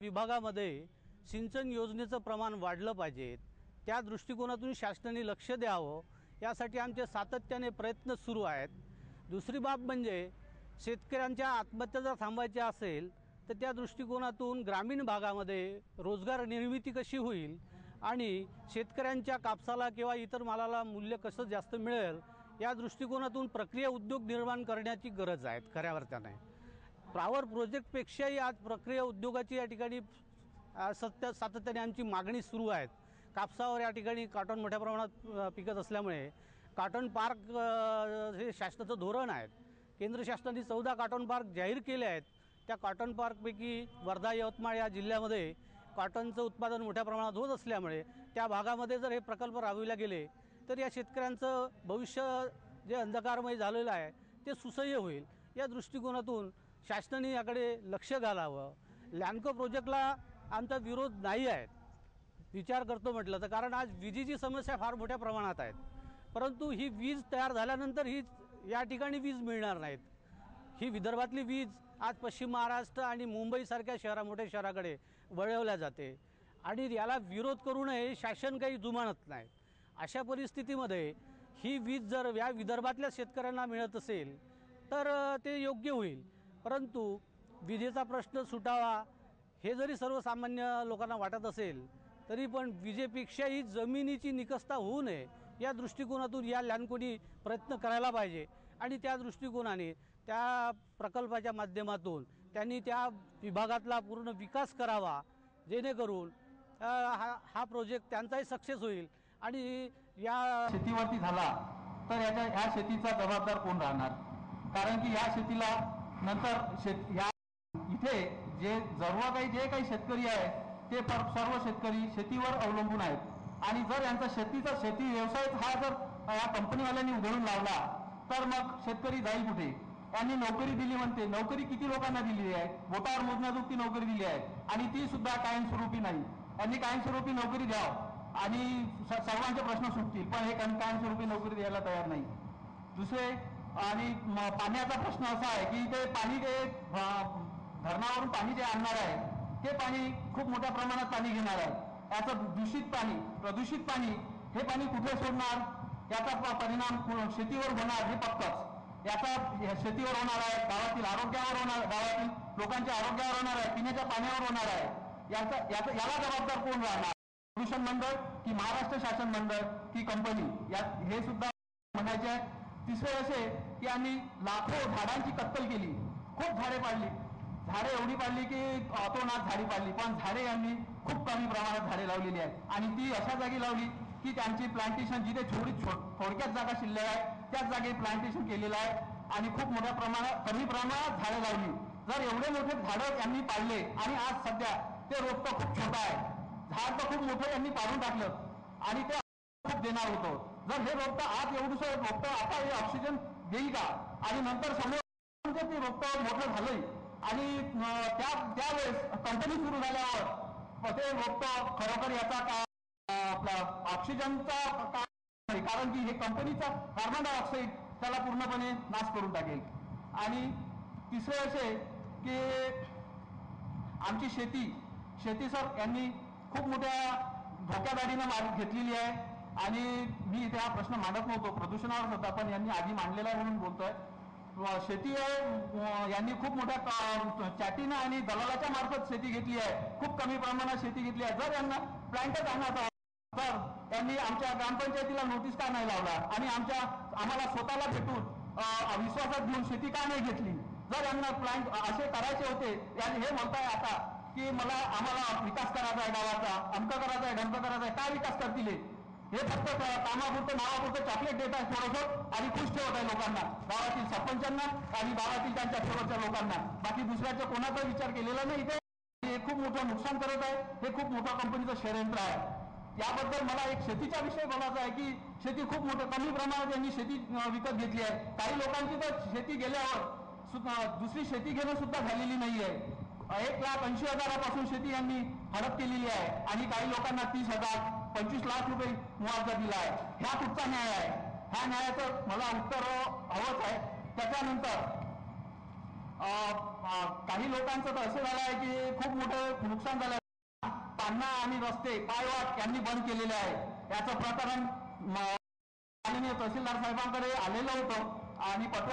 विभागामध्ये सिंचन योजनेचं प्रमाण वाढलं पाहिजे, त्या दृष्टिकोनातून शासनाने लक्ष द्यावं यासाठी आमचे सातत्याने प्रयत्न सुरू आहेत। दुसरी बाब म्हणजे शेतकऱ्यांच्या आत्महत्या जर थांबायच्या असेल तर त्या दृष्टिकोनातून ग्रामीण भागामध्ये रोजगार निर्मिती कशी होईल आणि शेतकऱ्यांच्या कापसाला किंवा इतर मालाला मूल्य कसं जास्त मिळेल या दृष्टिकोनातून प्रक्रिया उद्योग निर्माण करण्याची गरज आहे। खऱ्या अर्थाने पॉवर प्रोजेक्टपेक्षाही आज प्रक्रिया उद्योगाची या ठिकाणी सातत्याने आमची मागणी सुरू आहे। कापसावर या ठिकाणी कॉटन मोठ्या प्रमाणात पिकत असल्यामुळे कॉटन पार्क हे शासनाचं धोरण आहे। केंद्र शासनाने 14 कॉटन पार्क जाहीर केले आहेत। त्या कॉटन पार्कपैकी वर्धा यवतमाळ या जिल्ह्यामध्ये कॉटनचं उत्पादन मोठ्या प्रमाणात होत असल्यामुळे त्या भागामध्ये जर हे प्रकल्प राबविले गेले तर या शेतकऱ्यांचं भविष्य जे अंधकारमय झालेलं आहे ते सुसह्य होईल। या दृष्टिकोनातून शासनाने याकडे लक्ष घालावं। लॅन्को प्रोजेक्टला आमचा विरोध नाही आहे, विचार करतो म्हटलं तर, कारण आज विजेची समस्या फार मोठ्या प्रमाणात आहे, परंतु ही वीज तयार झाल्यानंतर ही या ठिकाणी वीज मिळणार नाहीत। ही विदर्भातली वीज आज पश्चिम महाराष्ट्र आणि मुंबईसारख्या मोठ्या शहराकडे वळवल्या जाते आणि याला विरोध करू नये शासन काही जुमानत नाही। अशा परिस्थितीमध्ये ही वीज जर या विदर्भातल्या शेतकऱ्यांना मिळत असेल तर ते योग्य होईल, परंतु विजेचा प्रश्न सुटावा हे जरी सर्वसामान्य लोकांना वाटत असेल तरी पण विजेपेक्षाही जमिनीची निकषता होऊ नये या दृष्टिकोनातून या लॅन्कोनी प्रयत्न करायला पाहिजे आणि त्या दृष्टिकोनाने त्या प्रकल्पाच्या माध्यमातून त्यांनी त्या विभागातला पूर्ण विकास करावा, जेणेकरून हा प्रोजेक्ट त्यांचाही सक्सेस होईल आणि या शेतीवरती झाला तर ह्या शेतीचा जबाबदार कोण राहणार? कारण की या शेतीला नंतर या इथे जे जे काही शेतकरी आहे ते सर्व शेतकरी शेतीवर अवलंबून आहेत आणि जर यांचा शेती व्यवसाय हा जर या कंपनीवाल्यांनी उघडून लावला तर मग शेतकरी जाईल कुठे? यांनी नोकरी दिली म्हणते, नोकरी किती लोकांना दिली आहे? बोटावर मोजण्याजोगती नोकरी दिली आहे आणि ती सुद्धा कायमस्वरूपी नाही। यांनी कायमस्वरूपी नोकरी द्यावं आणि सर्वांचे प्रश्न सुटतील, पण हे कायमस्वरूपी नोकरी द्यायला तयार नाही। दुसरे आणि पाण्याचा प्रश्न असा आहे की ते पाणी धरणावरून पाणी जे आणणार आहे ते पाणी खूप मोठ्या प्रमाणात पाणी घेणार आहे। याचं प्रदूषित पाणी हे पाणी कुठे सोडणार? याचा परिणाम शेतीवर होणार हे पक्कच। याचा शेतीवर होणार आहे, गावातील आरोग्यावर होणार, गावातील लोकांच्या आरोग्यावर होणार आहे, पिण्याच्या पाण्यावर होणार आहे। याला जबाबदार कोण राहणार? प्रदूषण मंडळ की महाराष्ट्र शासन मंडळ की कंपनी? हे सुद्धा म्हणायचे आहे। तिसरे असे की आम्ही लाखो झाडांची कत्तल केली, खूप झाडे पाडली, झाडे एवढी पाडली की अतोनात झाडी पाडली, पण झाडे यांनी खूप कमी प्रमाणात झाडे लावलेली आहेत आणि ती अशा जागी लावली की त्यांची प्लांटेशन जिथे थोडक्यात जागा शिल्लक आहे त्याच जागी प्लांटेशन केलेलं आहे आणि खूप मोठ्या कमी प्रमाणात झाडे लावली। जर एवढे मोठे झाडं यांनी पाडले आणि आज सध्या ते रोपटं खूप छोटं आहे, झाड तर खूप मोठं यांनी पाडून टाकलं आणि ते खूप देणार होतं। जर हे रोपटं आज एवढंसं रोपटं आता हे ऑक्सिजन देईल का? आणि नंतर समोर ते रोपटं मोठं झालंय आणि त्यावेळेस कंपनी सुरू झाल्यावर ते रोपटं खरोखर याचा ऑक्सिजनचा कारण की हे कंपनीचा कार्बन डायऑक्साईड त्याला पूर्णपणे नाश करून टाकेल। आणि तिसरे असे की आमची शेती सर यांनी खूप मोठ्या धोक्यादारीनं घेतलेली आहे आणि मी इथे हा प्रश्न मांडत नव्हतो, प्रदूषणावर होता, पण यांनी आधी मांडलेला आहे म्हणून बोलतोय। शेती यांनी खूप मोठ्या चॅटीनं आणि दलालाच्या मार्फत शेती घेतली आहे, खूप कमी प्रमाणात शेती घेतली आहे। जर यांना प्लॅन्टच आणायचा तर यांनी आमच्या ग्रामपंचायतीला नोटीस का नाही लावला आणि आम्हाला स्वतःला भेटून विश्वासात घेऊन शेती का नाही घेतली? जर यांना प्लॅन्ट असे करायचे होते, हे म्हणताय आता की आम्हाला विकास करायचा आहे, गावाचा अमक करायचा आहे, ढमक करायचा आहे, काय विकास करतील? हे फक्त कामापुरतं नावापुरतं चॉकलेट देत आहे थोडंसं आणि खुश ठेवत आहे लोकांना, गावातील सरपंचांना आणि गावातील त्यांच्या शेवटच्या लोकांना, बाकी दुसऱ्याचा कोणाचा विचार केलेला नाही। हे खूप मोठं नुकसान करत आहे, हे खूप मोठं कंपनीचं षडयंत्र आहे। याबद्दल मला एक शेतीचा विषय बोलायचा आहे की शेती खूप मोठ्या कमी प्रमाणात यांनी शेती विकत घेतली आहे। काही लोकांची तर शेती गेल्यावर दुसरी शेती घेणं सुद्धा झालेली नाही आहे। 1,80,000 शेती यांनी हडप केलेली आहे आणि काही लोकांना 30,000 25 लाख रुपये मुआवजा दिला आहे। ह्या कुठचा न्याय आहे? ह्या न्यायाचं मला उत्तर हवंच आहे। त्याच्यानंतर काही लोकांचं तर असं झालं आहे की खूप मोठं नुकसान झालं. पान्हा आणि रस्ते पायवाट यांनी बंद केलेले आहे. याचं प्रकरण माननीय तहसीलदार साहेबांकडे आलेलं होतं आणि पत्र